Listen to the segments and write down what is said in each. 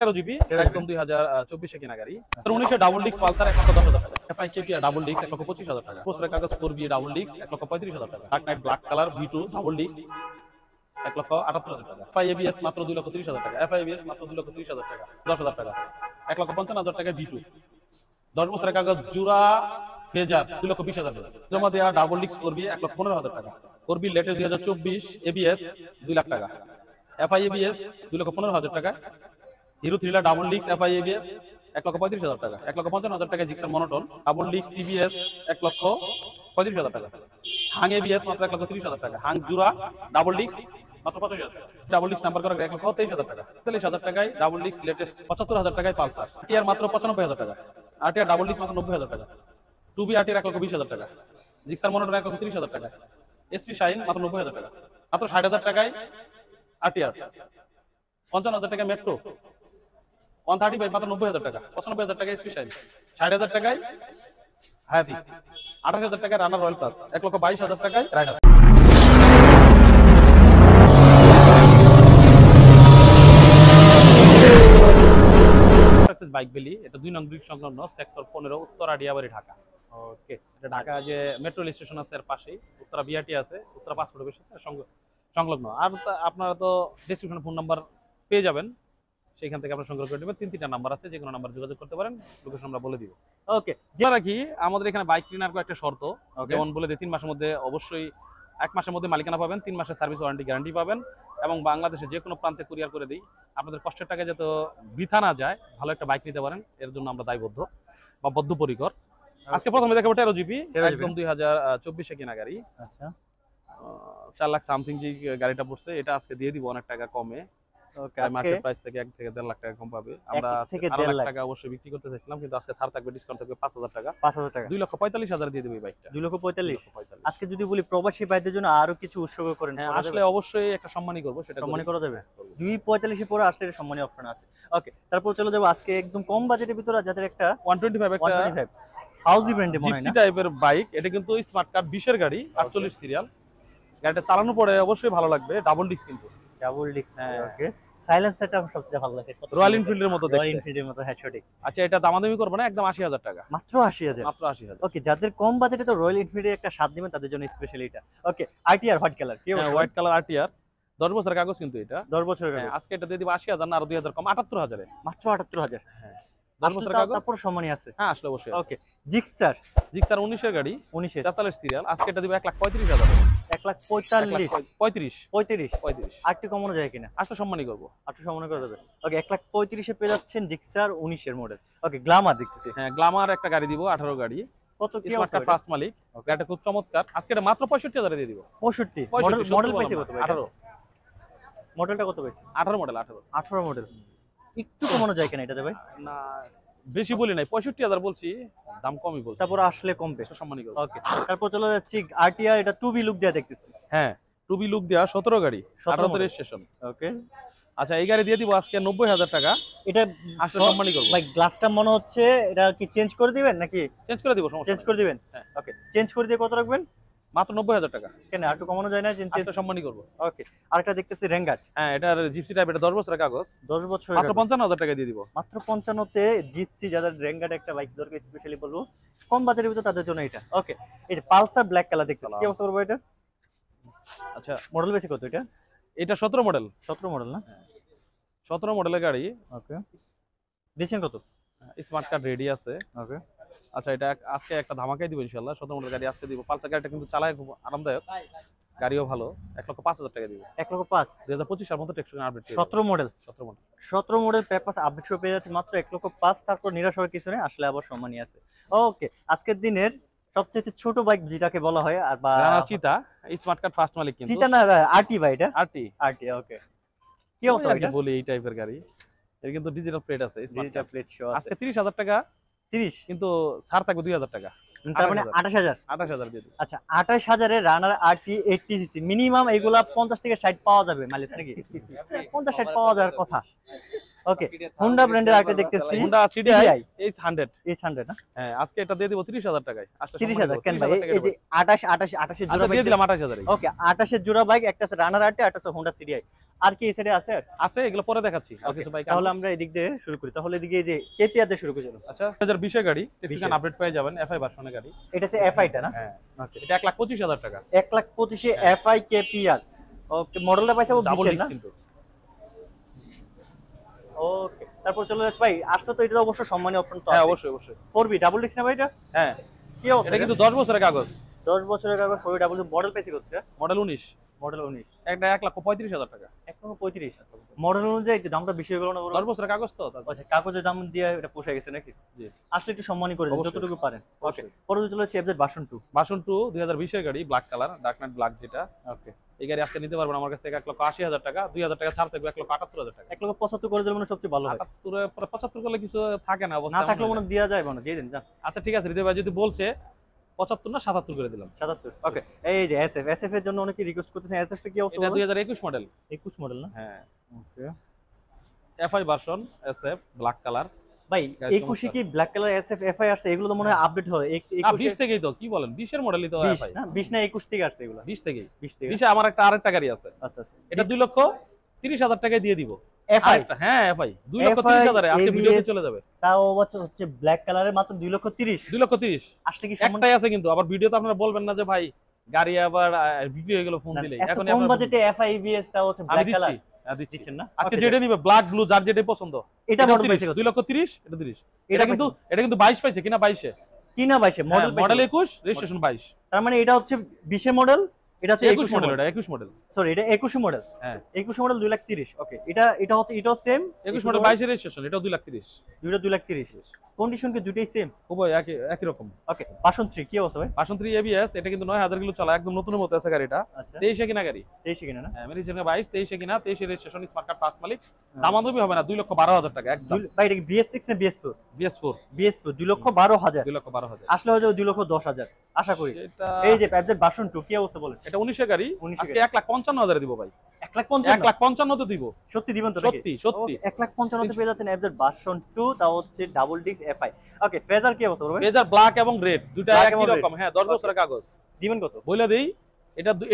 13 GB একদম 2024 এ কেনা গাড়ি। 19 ডাবল ডিস্ক পালসার 1,10,000 টাকা। এফআই কেটিআর ডাবল ডিস্ক 1,25,000 টাকা। বছরের কাগজ 4B ডাবল ডিস্ক 1,35,000 টাকা। Dark night black colour V2 double disc 1,78,000 টাকা। এফআই এবিএস মাত্র 2,30,000 টাকা। এফআই এবিএস মাত্র 2,30,000 টাকা। 10,000 টাকা। 1,55,000 টাকা V2। 10 বছরের কাগজ জুরা ফেজার 2,20,000 টাকা। জমা দেওয়া ডাবল ডিস্ক 4B 1,15,000 টাকা। 4B লেটেস্ট 2024 এবিএস 2 লাখ টাকা। এফআই এবিএস 2,15,000 টাকা। Hero thriller double disc FI ABS 1,35,000 টাকা। 1,55,000 টাকা Gixxer monotone double disc CBS 1,35,000 টাকা। হাং এবিএস মাত্র 1,30,000 টাকা। হাং জুরা ডাবল ডিস্ক মাত্র 25,000 টাকা। ডাবল ডিস্ক নাম্বার করা 1,23,000 টাকা। 43,000 টাকায় ডাবল ডিস্ক লেটেস্ট 75,000 টাকায় পালসার। টিআর মাত্র 95,000 টাকা। আরটিআর ডাবল ডিস্ক মাত্র 90,000 টাকা। 2B আরটিআর 1,20,000 টাকা। জিক্সার মনোটন 1,30,000 টাকা। এসপি শাইন মাত্র 90,000 টাকা। মাত্র 60,000 টাকায় আরটিআর। 55,000 টাকা মেট্রো 135 মাত্র 90,000 টাকা। 95,000 টাকায় এসপি শাইন। 60,000 টাকায় হায়াতি। 28,000 টাকায় রানার রয়্যাল প্লাস। 1,22,000 টাকায় রাইডার। বাইক বেলি এটা 2 নং ব্রিজ সংলগ্ন সেক্টর 15 উত্তরা ডিয়াবাড়ি ঢাকা। ওকে, এটা ঢাকা যে মেট্রো রেল স্টেশন আছে এর পাশেই, উত্তরা বিআরটি আছে, উত্তরা পাসপোর্ট অফিস আছে সংলগ্ন। আর আপনারা তো ডেসক্রিপশনে ফোন নাম্বার পেয়ে যাবেন, সেখান থেকে আপনারা সংগ্রহ করে নেবেন। 3টা নাম্বার আছে, যে কোনো নাম্বার যোগাযোগ করতে পারেন, লোকেশন আমরা বলে দিব। ওকে, যারা কি আমাদের এখানে বাইক কেনার একটা শর্ত, যেমন বলে দিই 3 মাসের মধ্যে অবশ্যই 1 মাসের মধ্যে মালিকানা পাবেন, 3 মাসের সার্ভিস ওয়ারেন্টি গ্যারান্টি পাবেন, এবং বাংলাদেশে যে কোনো প্রান্তে কুরিয়ার করে দিই। আপনাদের কষ্টের টাকা যাতে বৃথা না যায়, ভালো একটা বাইক নিতে পারেন, এর জন্য আমরা দায়বদ্ধ বা বদ্ধপরিকর। আজকে প্রথমে দেখাবো 13 জিবি একদম 2024 এ কেনা গাড়ি। আচ্ছা, 4 লাখ সামথিং যে গাড়িটা পড়ছে, এটা আজকে দিয়ে দিব অনেক টাকা কমে। ওকে, মার্কেট প্রাইস থেকে 1 থেকে 1.5 লাখ টাকা কম পাবে। আমরা 1 লাখ টাকা অবশ্যই বিক্রি করতে চাইছিলাম, কিন্তু আজকে ছাড় থাকবে, ডিসকাউন্ট থাকবে 5,000 টাকা। 5,000 টাকা 2,45,000 দিয়ে দেব এই বাইকটা। 2,45,000। আজকে যদি বলি প্রবাসী ভাইদের জন্য আরো কিছু উৎসর্গ করেন, হ্যাঁ আসলে অবশ্যই একটা সম্মানই করব, সেটা সম্মানই করা যাবে। 2,45 এ পরে আসলে এর সম্মানী অপশন আছে। ওকে, তারপর চলে যাব আজকে একদম কম বাজেটের ভিতরে যাদের একটা 125 একটা 125 হাউজি ব্র্যান্ডে মনে হয় না, জিপসি টাইপের বাইক। এটা কিন্তু স্মার্ট কার্ড 20 এর গাড়ি, 48 সিরিয়াল। গাড়িটা চালানোর পরে অবশ্যই ভালো লাগবে। ডাবল ডিস্ক কিন্তু ডাবল ডিস্ক। ওকে, সাইলেন্সারটা আমার সবচেয়ে ভালো লাগে, রয়্যাল এনফিল্ডের মতো দেখতে। রয়্যাল এনফিল্ডের মতো, হ্যাঁ সঠিক। আচ্ছা, এটা দামাদামি করব না, একদম 80,000 টাকা। মাত্র 80,000? মাত্র 80,000। ওকে, যাদের কম বাজেটে তো রয়্যাল এনফিল্ডের একটা স্বাদ নেবেন, তাদের জন্য স্পেশালি এটা। ওকে, আরটিআর হোয়াইট কালার, কি বলছেন? হোয়াইট কালার আরটিআর 10 বছরের কাগজ কিন্তু এটা। 10 বছরের কাগজ। আজকে এটা দিয়ে দিব 80,000 না, আরো 2,000 কম, 78,000 এ। মাত্র 78,000? হ্যাঁ, 10 বছরের কাগজ। তারপর সম্মানী আছে? হ্যাঁ, আসলে অবশ্যই। ওকে, জিক্সার 19 এর গাড়ি, 19 এর 44 সিরিয়াল। আজকে এটা দিব 1,35,000। 1,45,000 আরটি কমানো যায় কিনা? আসলে সম্মানই করব, আসলে সম্মান করে দেবে। ওকে, 1,35,000 এ পেয়ে যাচ্ছেন জিক্সার 19 এর মডেল। ওকে, গ্ল্যামার দেখতেছি। হ্যাঁ, গ্ল্যামার একটা গাড়ি দিব 18 গাড়ি। কত কি অফার? ফার্স্ট মালিক, গাড়িটা খুব চমৎকার। আজকে এটা মাত্র 65,000 এ দিয়ে দিব। 65 মডেল পাইছে কত ভাই? 18 মডেলটা কত পাইছে? 18 মডেল। 18 মডেল একটু কমানো যায় কিনা এটাতে ভাই? না, বেশি বলি নাই, 65,000 বলছি, দাম কমই বলছি। তারপর আসলে কমবে, সম্মানই করব। ওকে, তারপর চলে যাচ্ছি আরটিআর, এটা 2B লুক দেয়া দেখতেছি। হ্যাঁ, 2B লুক দেয়া 17 গাড়ি, 18 তে রেজিস্ট্রেশন। ওকে, আচ্ছা, এই গাড়ি দিয়ে দিব আজকে 90,000 টাকা। এটা আসলে সম্মানই করব ভাই। গ্লাসটা মনে হচ্ছে এটা কি চেঞ্জ করে দিবেন নাকি? চেঞ্জ করে দিব, সমস্যা চেঞ্জ করে দিবেন। ওকে, চেঞ্জ করে দিয়ে কত রাখবেন? মাত্র 90,000 টাকা। কেন, আর একটু কমানো যায় না? চেঞ্জ সম্মানই করব। ওকে, আরেকটা দেখতেছি রেঙ্গার। হ্যাঁ, এটা জিপসি টাইপ, এটা 10 বছরের কাগজ। 10 বছরের মাত্র 55,000 টাকা দিয়ে দিব। মাত্র 55 তে জিপসি, যাদের রেঙ্গার একটা বাইক দরকার স্পেশালি বলবো কম বাজেটের ভিতর, তাদের জন্য এটা। ওকে, এই যে পালসার ব্ল্যাক কালার দেখতেছি, কি অবস্থা করব এটা? আচ্ছা, মডেল বেশি কত এটা? এটা 17 মডেল। 17 মডেল না? 17 মডেলের গাড়ি। ওকে, দিছেন কত? স্মার্ট কার্ড রেডি আছে। ওকে, আচ্ছা, এটা আজকে একটা ধামাকাই দিব ইনশাআল্লাহ। 17 মডেল গাড়ি আজকে দিব। পালসার গাড়িটা কিন্তু চালায় খুব আরামদায়ক, গাড়িও ভালো। 1,05,000 টাকা দিব। 1,05,000 2025 সালের মতো টেকসই update. 17 model. 17 model papers update সহ পেয়ে যাচ্ছে মাত্র 1,05,000। তারপর নিরাশ হওয়ার কিছু নেই, আসলে আবার সম্মানই আছে। ওকে, আজকের দিনের সবচেয়ে ছোট বাইক যেটাকে বলা হয়, আর বা চিতা, স্মার্ট কার্ড ফার্স্ট মালিক কিন্তু। চিতা না, আরটি ভাই, এটা আরটি। ওকে, কি অবস্থা এটা? বলি এই টাইপের গাড়ি, এর কিন্তু ডিজিটাল প্লেট আছে, ডিজিটাল প্লেট শো আছে। আজকে 30,000 টাকা। 30 কিন্তু ছাড় থাকবে 2,000 টাকা। তার মানে 28,000 দিয়ে দিই। আচ্ছা, 28,000 এর রানার আরটি 80 সিসি মিনিমাম, এগুলা 50 থেকে 60 পাওয়া যাবে মাইলেজ নাকি? 50-60 পাওয়া যাওয়ার কথা। ওকে হোন্ডা ব্র্যান্ডের আরেকটা দেখতেছি, হোন্ডা সিডিআই H100 H100 না? হ্যাঁ আজকে এটা দিয়ে দিব 30000 টাকায়। 30000 কেন ভাই? এই যে 28 এর জোড়া দিয়ে দিলাম 28000 এ। ওকে 28 এর জোড়া বাইক, একটা আছে রানার আটে, একটা আছে হোন্ডা সিডিআই। আর কি এই সাইডে আছে? আছে, এগুলো পরে দেখাচ্ছি। আর কিছু বাইক তাহলে আমরা এদিক দিয়ে শুরু করি। তাহলে এদিকে এই যে কেপিআর দিয়ে শুরু করি চলো। আচ্ছা 2020 এর গাড়ি, টেকনিক্যাল আপডেট পেয়ে যাবেন, এফআই ভার্সনের গাড়ি। এটা আছে এফআই টা না? হ্যাঁ ওকে এটা 1,25,000 টাকা। 1,25,000 এ এফআই কেপিআর। ওকে মডেলটা পাইছে ও 20 এর না? কিন্তু ওকে তারপর চলে যাচ্ছে ভাই, আসলে তো এটা অবশ্য সম্মানীয় অপশন তো আছে। হ্যাঁ অবশ্যই অবশ্যই 4B ডাবল ডিস্ক না ভাই এটা? হ্যাঁ কি অবস্থা? এটা কিন্তু 10 বছরের কাগজ। 10 বছরের কাগজ 4B ডাবল মডেল পাইছে কত? মডেল 19। মডেল 19 একটা 1,35,000 টাকা। 1,35,000 মডেল অনুযায়ী একটু দামটা বেশি হয়ে গেল না? 10 বছরের কাগজ তো। আচ্ছা কাগজের দাম দিয়ে এটা পোষায় গেছে নাকি? জি আসলে একটু সম্মানী করে দিন যতটুকু পারেন। ওকে পরবর্তী চলে যাচ্ছে এফজেড ভার্সন 2। ভার্সন 2 2020 এর গাড়ি, black colour, dark night black যেটা। ওকে এই গাড়ি আজকে নিতে পারবেন আমার কাছ থেকে 1,80,000 টাকা। 2,000 টাকা ছাড় থাকবে, 1,78,000 টাকা। 1,75,000 করে দিলে মানে সবচেয়ে ভালো হয়। 78 পরে 75 করলে কিছু থাকে না অবস্থা। না থাকলে মনে দেয়া যায় মনে দিয়ে দিন জান। আচ্ছা ঠিক আছে, হৃদয় ভাই যদি বলছে 75 না 77 করে দিলাম। 77 ওকে। এই যে এসএফ এর জন্য অনেকে রিকোয়েস্ট করতেছেন, এসএফ এর কি অবস্থা? এটা 2021 মডেল। 21 মডেল না? হ্যাঁ okay FI version SF black colour. ভাই 21 কি ব্ল্যাক কালার এসএফ এফআই আছে? এগুলো তো মনে হয় আপডেট হয় 20 থেকেই তো। কি বলেন 20 এর মডেলই তো এফআই না? 20 না 21 থেকে আছে এগুলো? 20 থেকেই। 20 থেকে 20 এ আমার আরেকটা গাড়ি আছে। আচ্ছা আচ্ছা এটা 2,30,000 টাকায় দিয়ে দিব। এফআই? হ্যাঁ এফআই 2,30,000 এ আজকে ভিডিওতে চলে যাবে। তাও হচ্ছে ব্ল্যাক কালারের মাত্র 2,30,000। 2,30,000 আসলে কি একটাই আছে কিন্তু। আবার ভিডিওতে আপনারা বলবেন না যে ভাই গাড়ি আবার বিক্রি হয়ে গেল ফোন দিলে। এখন কম বাজেটে এফআই এবিএস তাও হচ্ছে ব্ল্যাক কালার দিচ্ছেন না? আজকে যেটা নিবে ব্ল্যাক ব্লু যার যেটা পছন্দ। এটা মডেল পাইছে কত? 2,30,000 এটা 30। এটা কিন্তু 22 পাইছে কিনা 22 এ। কিনা 22 এ মডেল পাইছে। Model 21 registration 22। তার মানে এটা হচ্ছে 20 এর মডেল, এটা হচ্ছে 21 মডেল। এটা 21 মডেল। সরি এটা 21 মডেল। হ্যাঁ 21 মডেল 2,30,000। ওকে এটা হচ্ছে এটাও সেম 21 মডেল 22 এর রেজিস্ট্রেশন, এটাও 2,30,000। দুটো 2,30,000 কন্ডিশন কি দুটেই সেম? উভয় একই রকম। ওকে ভার্সন 3 কি অবস্থা ভাই? ভার্সন 3 এবিএস, এটা কিন্তু 9,000 কিলো চলা, একদম নতুনের মতো আছে গাড়িটা। আচ্ছা 23 এ কিনা গাড়ি। 23 কিনা না? হ্যাঁ মেরিজেন 22 23 এ কিনা, 23 এর রেজিস্ট্রেশন, স্মার্ট কার্ড ফার্স্ট মালিক। দামাদামি হবে না, 2,12,000 টাকা একদম। ভাই এটা কি BS6 না BS4? BS4 BS4 2,12,000। 2,12,000 আসলে হয়তো 2,10,000 আশা করি। এটা এই যে এফজেড ভার্সন 2 কি অবস্থা বলেন? এটা 19 এর গাড়ি, 19 আজকে 1,55,000 এ দিব ভাই। 1,55,000 1,55,000 তো দিব। সত্যি দিবেন তো? সত্যি সত্যি 1,55,000 তে পেয়ে যাচ্ছেন এফজেড ভার্সন 2, তাও হচ্ছে ডাবল ডিস্ক এফআই। ওকে ফেজার কি অবস্থা ভাই? ফেজার ব্ল্যাক এবং রেড দুটো Black একই এবং রকম। হ্যাঁ 10 বছরের কাগজ। দিবেন কত? বলে দেই,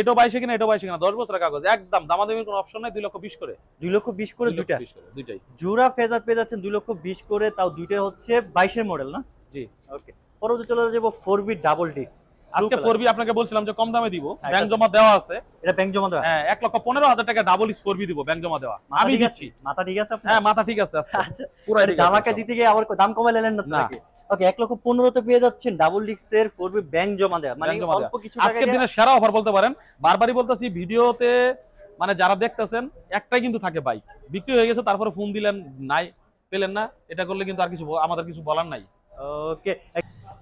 এটাও 22 এ কিনা, এটাও 22 এ কিনা, 10 বছরের কাগজ একদম। দামাদামির কোনো অপশন নাই। 2,20,000 করে। 2,20,000 করে দুইটা? 2,20,000 করে দুইটাই। জোড়া ফেজার পেয়ে যাচ্ছেন 2,20,000 করে, তাও দুইটা হচ্ছে 22 এর মডেল না? জি ওকে পরবর্তী চলে যাব 4B ডাবল ডিস্ক। আজকে 4B আপনাকে বলছিলাম যে কম দামে দিব, ব্যাংক জমা দেওয়া আছে। এটা ব্যাংক জমা দেওয়া? হ্যাঁ 1,15,000 টাকা ডাবল 4B দিব, ব্যাংক জমা দেওয়া। আমি দিচ্ছি। মাথা ঠিক আছে আপনার? হ্যাঁ মাথা ঠিক আছে আজকে। আচ্ছা পুরাই ঠিক আছে। ধামাকা দিতে গিয়ে আবার দাম কমাই নিলেন না নাকি? ওকে 1,15,000 তে পেয়ে যাচ্ছেন ডাবল ডিস্কের 4B ব্যাংক জমা দেওয়া, মানে অল্প কিছু টাকা। আজকের দিনে সেরা অফার বলতে পারেন। বারবারই বলতাছি ভিডিওতে, মানে যারা দেখতেছেন একটাই কিন্তু থাকে বাইক বিক্রি হয়ে গেছে, তারপরে ফোন দিলেন নাই পেলেন না, এটা করলে কিন্তু আর কিছু আমাদের কিছু বলার নাই। ওকে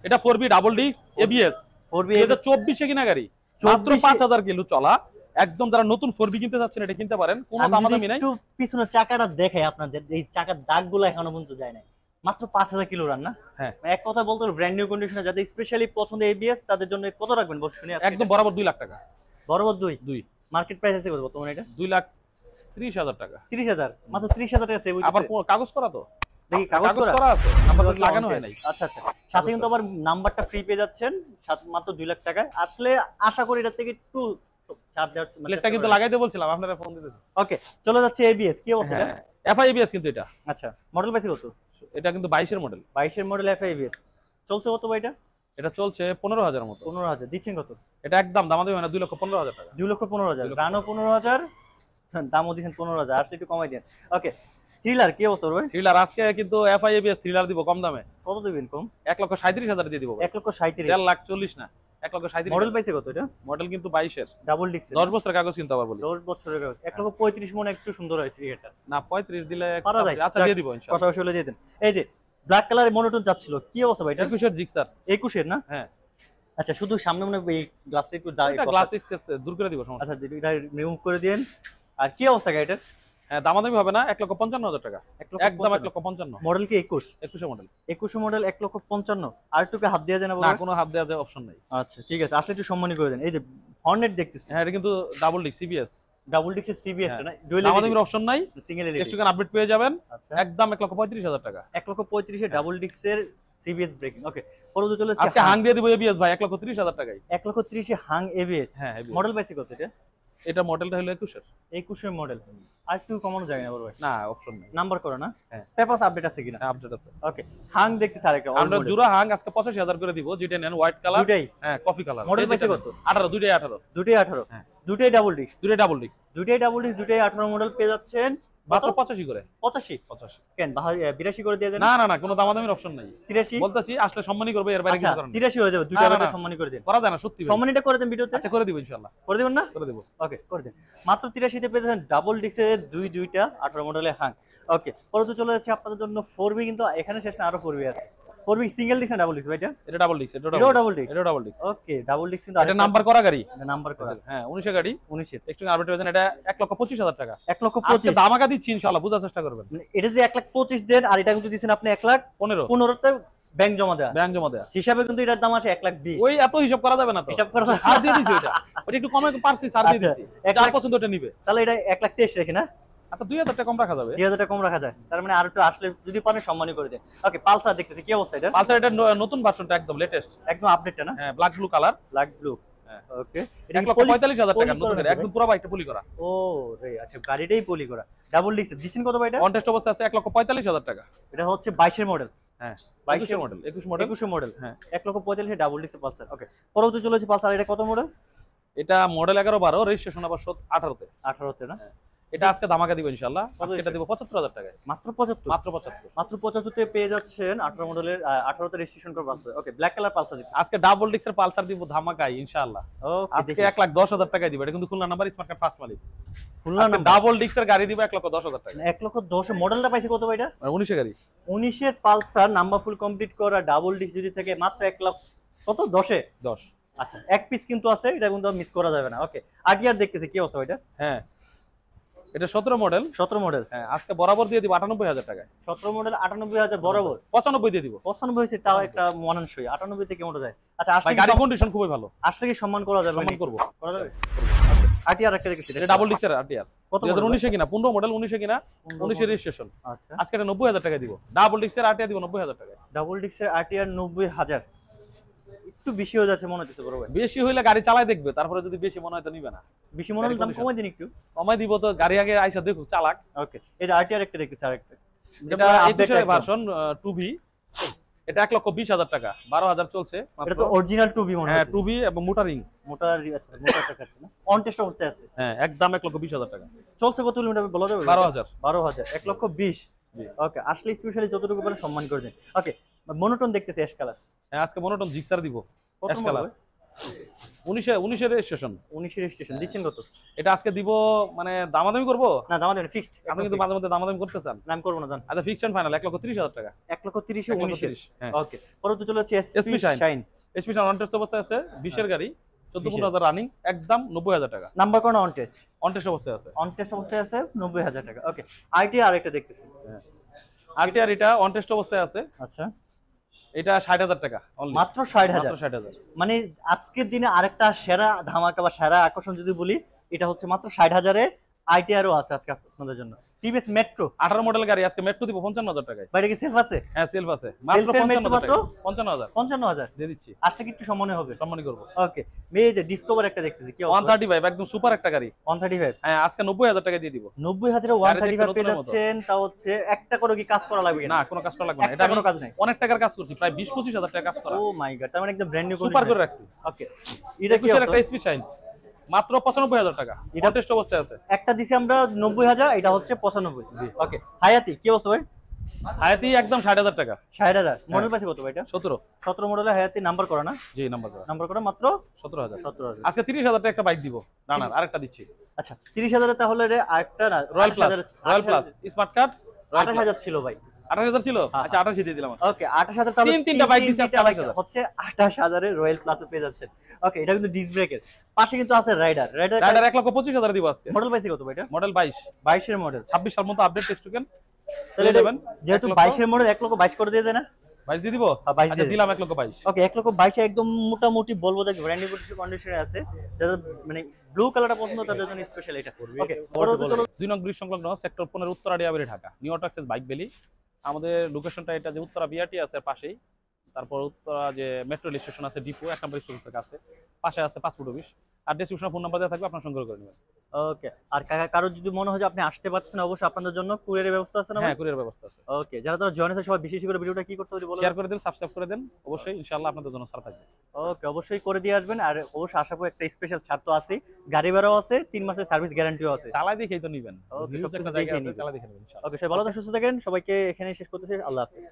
এটা 4B double disc ABS 4B এটা 24 এ কিনা গাড়ি, মাত্র 5,000 কিলো চলা। একদম যারা নতুন 4B কিনতে চাচ্ছেন এটা কিনতে পারেন, কোনো দামাদামি নাই। একটু পিছনে চাকাটা দেখাই আপনাদের, এই চাকার দাগগুলো এখনো পর্যন্ত যায় নাই, মাত্র 5,000 কিলো রান না? হ্যাঁ এক কথা বলতে হলো ব্র্যান্ড নিউ কন্ডিশনে যাদের স্পেশালি পছন্দ এবিএস তাদের জন্য কত রাখবেন বস শুনি? একদম বরাবর 2 লাখ টাকা। বরাবর 2 মার্কেট প্রাইস আছে কত বর্তমানে এটা? 2,30,000 টাকা। 30,000 মাত্র 30,000 টাকা সেভ হইছে। আবার কাগজ করা তো, দেখি কাগজ করা আছে, নাম্বার লাগানো হয় নাই। আচ্ছা আচ্ছা সাথে কিন্তু আবার নাম্বারটা ফ্রি পেয়ে যাচ্ছেন মাত্র 2 লাখ টাকায়। আসলে আশা করি এটা থেকে একটু ছাড় দেওয়ার প্লেটটা কিন্তু লাগাইতে বলছিলাম, আপনারা ফোন দিতেছেন। ওকে চলে যাচ্ছে এবিএস কি অবস্থা? এফআই এবিএস কিন্তু এটা। আচ্ছা মডেল পাইছে কত? এটা কিন্তু 22 এর মডেল। 22 এর মডেল এফআই এবিএস চলছে কত ভাই এটা? এটা চলছে 15,000 এর মতো। 15,000 দিচ্ছেন কত? এটা একদম দামাদামি হয় না, 2,15,000 টাকা। 2,15,000 রানো 15,000 দামও দিচ্ছেন 15,000, আসলে একটু কমাই দেন। ওকে থ্রিলার কি অবস্থা ভাই? থ্রিলার আজকে কিন্তু এফআই এবিএস থ্রিলার দিব কম দামে। কত দিবেন কম? 1,37,000 দিয়ে দিব। 1,37,000 1,40,000 না, 1,37,000। মডেল পাইছে কত এটা? মডেল কিন্তু 22 এর ডাবল ডিস্ক 10 বছরের কাগজ কিন্তু আবার বলি। 10 বছরের কাগজ 1,35,000 মনে একটু সুন্দর হয়েছে এটা না 35 দিলে পারা যায়। আচ্ছা দিয়ে দিব ইনশাআল্লাহ। পাশাপাশি হলে দিয়ে দেন। এই যে ব্ল্যাক কালারের মনোটোন যাচ্ছিল কি অবস্থা ভাই এটা? 21 এর জিক্সার 21 এর না? হ্যাঁ আচ্ছা শুধু সামনে মনে এই গ্লাসটা একটু এটা গ্লাস স্কেচ দূর করে দিব সমস্যা। আচ্ছা এটা রিমুভ করে দেন। আর কি অবস্থা গাড়িটার? হ্যাঁ দামাদামি হবে না, 1,55,000 টাকা একদম। 1,55,000 মডেল কি 21 মডেল 21 মডেল 1,55,000 আর একটু হাত দেওয়া যায় না? না কোনো হাত দেওয়া যায় অপশন নাই। আচ্ছা ঠিক আছে আসলে একটু সম্মানী করে দেন। এই যে হর্নেট দেখতেছি, হ্যাঁ এটা কিন্তু ডাবল ডিস্ক সিবিএস ডাবল ডিক্সের সিবিএস না ডুয়েল আমাদের অপশন নাই, সিঙ্গেল এলইডি একটুখানি আপডেট পেয়ে যাবেন। আচ্ছা একদম 1,35,000 টাকা, 1,35,000 ডাবল ডিক্সের সিবিএস ব্রেকিং। ওকে পরবর্তী চলে আজকে হাং দিয়ে দিব এবিএস ভাই 1,30,000 টাকায়। 1,30,000 হাং এবিএস। হ্যাঁ মডেল পাইছে কত এটা? এটা মডেলটা হলো 21 21 মডেল। আর একটু কমানো যায় না বড় ভাই? না অপশন নেই, নাম্বার করো না। হ্যাঁ পেপারস আপডেট আছে কিনা? আপডেট আছে। ওকে হাং দেখতেছ আরেকটা আমরা জোড়া হাং আজকে 85,000 করে দিব, যেটা নেন হোয়াইট কালার দুটাই। হ্যাঁ কফি কালার। মডেল পাইছে কত? 18, দুটাই 18। দুটাই 18। হ্যাঁ দুটাই ডাবল ডিক্স। দুটাই ডাবল ডিক্স। দুটাই ডাবল ডিক্স, দুটাই 18 মডেল পেয়ে যাচ্ছেন মাত্র 85 করে। 85 কেন 82 করে দিয়ে দেন? না না না, কোনো দামাদামির অপশন নাই। 83 বলতাছি আসলে সম্মানই করবে, এর বাইরে কিছু করার নেই। 83 হয়ে যাবে, দুইটা টাকা সম্মানী করে দেন। করা যায় না সত্যি ভাই। সম্মানীটা করে দেন ভিডিওতে। আচ্ছা করে দিব ইনশাআল্লাহ। করে দিবেন না? করে দেব। ওকে করে দেন। মাত্র 83 তে পেয়ে যাচ্ছেন ডাবল ডিক্সের দুইটা 18 মডেলের হাং। ওকে পরবর্তী চলে যাচ্ছে আপনাদের জন্য 4B, কিন্তু এখানে শেষ না, আরো 4B আছে। 4B সিঙ্গেল ডিক্স না ডাবল ডিক্স ভাইটা? এটা ডাবল ডিক্স। এটা ডাবল ডিক্স। এটা ডাবল ডিক্স। ওকে ডাবল ডিক্স কিন্তু এটা নাম্বার করা গাড়ি। এটা নাম্বার করা। হ্যাঁ 19 এর গাড়ি। 19 এর। একটু আপডেট হয়েছে। এটা 1,25,000 টাকা। 1,25,000 আজকে দামাকা দিচ্ছি ইনশাআল্লাহ, বুঝার চেষ্টা করবেন। এটা যদি 1,25,000 দেন আর এটা কিন্তু দিবেন আপনি 1,15,000 তে ব্যাংক জমা দেয়া। ব্যাংক জমা দেয়া হিসাবে কিন্তু এটার দাম আছে 1,20,000। ওই এত হিসাব করা যাবে না তো। হিসাব করা ছাড় দিয়ে দিছি ওটা। ওটা একটু কমে পারছি, ছাড় দিয়ে দিছি। যার পছন্দ ওটা নিবে। তাহলে এটা 1,23,000 রেখে না? আচ্ছা 2,000 টাকা কম রাখা যাবে। 2,000 টাকা কম রাখা যায়। তার মানে আর একটু আসলে যদি পারেন সম্মানী করে দেন। ওকে পালসার দেখতেছি, কি অবস্থা এটা? পালসার এটা নতুন ভার্সনটা, একদম লেটেস্ট, একদম আপডেটটা না? হ্যাঁ black blue colour. Black blue. হ্যাঁ ওকে এটা 1,45,000 টাকা নতুন গাড়ি, একদম পুরো বাইকটা পলি করা। ও রে আচ্ছা, গাড়িটাই পলি করা। ডাবল ডিক্স দিচ্ছেন কত ভাই এটা? কন্টেস্ট অবস্থা আছে 1,45,000 টাকা। এটা হচ্ছে 22 এর মডেল। হ্যাঁ 22 মডেল, 21 মডেল। 21 মডেল। হ্যাঁ 1,45,000 ডাবল ডিক্স পালসার। ওকে পরবর্তী চলেছে পালসার, এটা কত মডেল? এটা মডেল 11-12, রেজিস্ট্রেশন আবার 18 তে। 18 তে না? এটা আজকে ধামাকা দিব ইনশাআল্লাহ। আজকে এটা দিব 75,000 টাকায়। মাত্র 75। মাত্র 75। মাত্র 75 তে পেয়ে যাচ্ছেন 18 মডেলের 18 তে রেজিস্ট্রেশন করা Pulsar. Okay black colour Pulsar দিচ্ছি। আজকে ডাবল ডিক্সের পালসার দিব ধামাকায় ইনশাআল্লাহ। ওকে আজকে 1,10,000 টাকায় দিব। এটা কিন্তু Khulna number, smart card first মালিক। খুলনা নাম্বার ডাবল ডিক্সের গাড়ি দিব 1,10,000 টাকা। 1,10,000 মডেলটা পাইছে কত ভাই এটা? 19 এর গাড়ি। 19 এর পালসার নাম্বার ফুল কমপ্লিট করা ডাবল ডিক্স যদি থাকে মাত্র 1 লাখ কত 10 এ? 10। আচ্ছা এক পিস কিন্তু আছে, এটা কিন্তু মিস করা যাবে না। ওকে আরটিআর দেখতেছি, কি অবস্থা এটা? হ্যাঁ এটা 17 মডেল। 17 মডেল। হ্যাঁ আজকে বরাবর দিয়ে দিব 98,000 টাকায়। 17 মডেল 98,000 বরাবর। 95 দিয়ে দিব। 95 হইছে তাও একটা মানানসই। 98 তে কেমন যায়? আচ্ছা আসলে গাড়ি কন্ডিশন খুবই ভালো। আসলে কি সম্মান করা যাবে? সম্মান করব। করা যাবে। আরটিআর একটা দেখতেছি, এটা ডাবল ডিক্সের আরটিআর। কত 2019 এ কিনা, 15 মডেল, 19 এ কিনা, 19 এর রেজিস্ট্রেশন। আচ্ছা আজকে এটা 90,000 টাকা দিব। ডাবল ডিক্সের আরটিআর দিব 90,000 টাকা। ডাবল ডিক্সের আরটিআর 90,000 একটু বেশি হয়ে যাচ্ছে মনে হচ্ছে বড় ভাই। বেশি হইলে গাড়ি চালায় দেখবে, তারপরে যদি বেশি মনে হয় তো নিবে না। বেশি মনে হলে দাম কমাই দিন একটু। কমাই দিব তো, গাড়ি আগে আইসা দেখো চালাক। ওকে এই যে আরটিআর একটা দেখতেছি, আরেকটা এটা 21 ভার্সন 2V। এটা 1,20,000 টাকা, 12,000 চলছে। এটা তো অরিজিনাল 2B মনে হয়। হ্যাঁ 2V এবং মোটরিং। মোটর আচ্ছা মোটর টাকা না, অন টেস্ট অবস্থায় আছে। হ্যাঁ একদম 1,20,000 টাকা চলছে কত কিলোমিটার বলা যাবে? 12,000। 12,000 1,20,000। জি। ওকে আসলে স্পেশালি যতটুকু পারেন সম্মান করে দিন। ওকে মনোটোন দেখতেছি অ্যাশ কালার। হ্যাঁ আজকে মনোটন জিক্সার দিব কত অ্যাশ কালার। 19 এর রেজিস্ট্রেশন। 19 এর রেজিস্ট্রেশন দিচ্ছেন কত? এটা আজকে দিব, মানে দামাদামি করব না দাম দেন ফিক্সড। আপনি কিন্তু মাঝে মধ্যে দামাদামি করতে চান। নাম করব না জান। আচ্ছা ফিক্সড এন্ড ফাইনাল 1,30,000 টাকা। 1,30,000 এ 19 হ্যাঁ ওকে পরবর্তী চলে যাচ্ছে SP shine. SP on test অবস্থায় আছে, 20 এর গাড়ি, 14-15,000 রানিং, একদম 90,000 টাকা। নাম্বার কোন অন টেস্ট? অন টেস্ট অবস্থায় আছে। অন টেস্ট অবস্থায় আছে 90,000 টাকা। ওকে আরটিআর আরেকটা দেখতেছি। আরটিআর এটা অন টেস্ট অবস্থায় আছে। আচ্ছা এটা 60,000 টাকা অনলি। মাত্র 60,000। মাত্র 60,000। মানে আজকের দিনে আরেকটা সেরা ধামাকা বা সেরা আকর্ষণ যদি বলি, এটা হচ্ছে মাত্র 60,000 এ আইটিআরও আছে আজকে আপনাদের জন্য। টিভিএস মেট্রো 18 মডেল গাড়ি, আজকে মেট্রো দিব 55,000 টাকায়। বাইরে কি সেলফ আছে? হ্যাঁ সেলফ আছে, মাত্র 55,000 টাকা। 55,000 55,000 দিয়ে দিচ্ছি। আসলে কি একটু সম্মানে হবে? সম্মানই করব। ওকে এই যে ডিসকভার একটা দেখতেছি, কি অবস্থা? 135 একদম সুপার একটা গাড়ি। 135 হ্যাঁ আজকে 90,000 টাকা দিয়ে দিব। 90,000 এ 135 পেয়ে যাচ্ছেন। তা হচ্ছে একটা করে কি কাজ করা লাগবে? না কোনো কাজ করা লাগবে না। এটা কোনো কাজ নাই। অনেক টাকার কাজ করছি, প্রায় 20-25,000 টাকা কাজ করা। ও মাই গড, তার মানে একদম ব্র্যান্ড নিউ সুপার করে রাখছি। ওকে এটা কি একটা এসপি শাইন, মাত্র 95,000 টাকা। এটা টেস্ট অবস্থায় আছে। একটা দিছি আমরা 90,000, এটা হচ্ছে 95। ওকে হায়াতি কি অবস্থা ভাই? হায়াতি একদম 60,000 টাকা। 60,000 মডেল পাইছে কত ভাই এটা? 17 মডেলের হায়াতি নাম্বার করা না? জি নাম্বার করা। নাম্বার করা মাত্র 17,000। 17,000 আজকে 30,000 টাকা একটা বাইক দিব, রানার আরেকটা দিচ্ছি। আচ্ছা 30,000 এ তাহলে আরেকটা না রয়্যাল প্লাস স্মার্ট কার্ড 28,000 ছিল ভাই। 28,000 ছিল, আচ্ছা 28 দিয়ে দিলাম। ওকে 28,000 তাহলে তিনটা বাইক দিছি আজকে 28,000 হচ্ছে 28,000 এর রয়্যাল প্লাসে পেয়ে যাচ্ছেন। ওকে এটা কিন্তু ডিস্ক ব্রেকের পাশে কিন্তু আছে রাইডার 1,25,000 দিব আজকে। মডেল পাইছে কত ভাই এটা? মডেল 22 এর মডেল 26 সাল মতো আপডেট টেস্ট টোকেন তাহলে দেবেন। যেহেতু 22 এর মডেল 1,22,000 করে দিয়ে দেয় না? 22 দিয়ে দিব। 22 আচ্ছা দিলাম 1,22,000। ওকে 1,22,000 একদম মোটামুটি বলবো যে ব্র্যান্ড নিউ কন্ডিশনে আছে, যাতে মানে ব্লু কালারটা পছন্দ তাদের জন্য স্পেশাল এটা। ওকে, পরবর্তী চলো 2 নং ব্রিজ সংলগ্ন sector 15 Uttara Diabari Dhaka, new auto bike valley. আমাদের লোকেশনটা এটা যে উত্তরা বিআরটি আছে পাশেই, তারপর উত্তরা যে মেট্রো রেল স্টেশন আছে ডিপো 1 নম্বর স্টেশনের কাছে, পাশে আছে পাসপোর্ট অফিস। আর ডেসক্রিপশনে ফোন নাম্বার দেওয়া থাকবে, আপনারা সংগ্রহ করে নেবেন। ওকে, আর কারো যদি মনে হয় যে আপনি আসতে পারছেন, অবশ্যই আপনাদের জন্য কুরিয়ারের ব্যবস্থা আছে না? হ্যাঁ, কুরিয়ার ব্যবস্থা আছে। ওকে, যারা যারা জয়েন আছে সবাই বেশি বেশি করে ভিডিওটা কি করতে হবে বলো। শেয়ার করে দেন, সাবস্ক্রাইব করে দেন, অবশ্যই ইনশাআল্লাহ আপনাদের জন্য ছাড় থাকবে। ওকে, অবশ্যই করে দিয়ে আসবেন। আর অবশ্যই আশা করি একটা স্পেশাল ছাড় তো আছে, গাড়ি ভাড়াও আছে, 3 মাসের সার্ভিস গ্যারান্টিও আছে। চালাই দেখেই তো নিবেন, ওকে, ভিউজ সবকিছু একটা জায়গা দেখেই আছে, নিবেন। চালাই দেখে নেবেন ইনশাআল্লাহ। ওকে, সবাই ভালো থাকেন, সুস্থ থাকেন, সবাইকে এখানেই শেষ করতেছি। আল্লাহ হাফেজ।